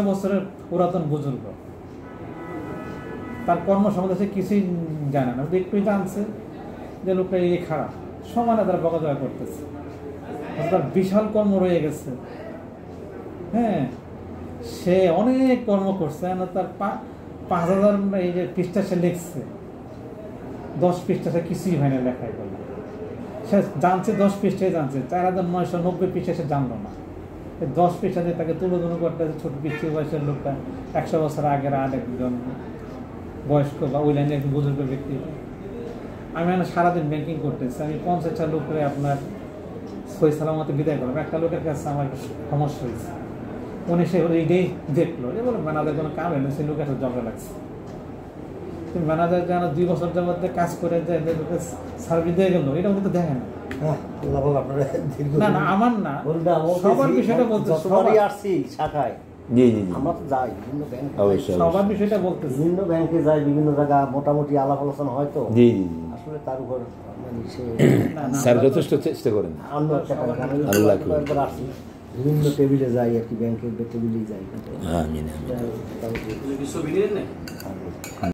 বছরের পুরাতন বুজুর্গ, তার কর্ম সম্বন্ধে সে কিছুই জানে না, একটুই জানছে যে লোকটা এই খারাপ, সমানে তারা বকাঝকা করতেছে, তার বিশাল কর্ম রয়ে গেছে। হ্যাঁ, সে অনেক কর্ম করছে, তার 5000 এই যে পৃষ্ঠা সে লিখছে, 10 পৃষ্ঠা সে কিছুই হয় না লেখায় বলে। সে জানছে 10 পৃষ্ঠায় জানছে, 4990 পৃষ্ঠা সে জানলো না। 10 পৃষ্ঠাতে তাকে তুলোধুনো করতে ছোট পিছিয়ে বয়সের লোকটা 100 বছর আগের আরেকজন বয়স্ক বা ওই লাইনে একজন বুজুর্গ ব্যক্তি। আমি সারাদিন ব্যাংকিং করতেছি, আমি 50টা লোক করে আপনার সই সালামতে বিদায় করলাম। একটা লোকের কাছে আমার একটা সমস্যা হয়েছে, উনি সে এইটাই দেখলো, যে বলে ম্যানেজার কোনো কাম এলো, সেই লোকের সাথে ঝগড়া লাগছে। ম্যানেজার যেন 2 বছর যাবত কাজ করে সার্ভিস দিয়ে গেল, এটা উনি তো দেখে না। না না, আমার না, সবার বিষয়টা বলতে শাখায় আমরা তো যাই বিভিন্ন ব্যাংকে, সবার বিষয়টা বলতে বিভিন্ন ব্যাংকে যাই, বিভিন্ন জায়গা মোটামুটি আলাপ আলোচনা হয় তো আসলে তার উপর স্যার যথেষ্ট চেষ্টা করেন। বিভিন্ন টেবিলে যাই আর কি, ব্যাংকের টেবিলেই যাই।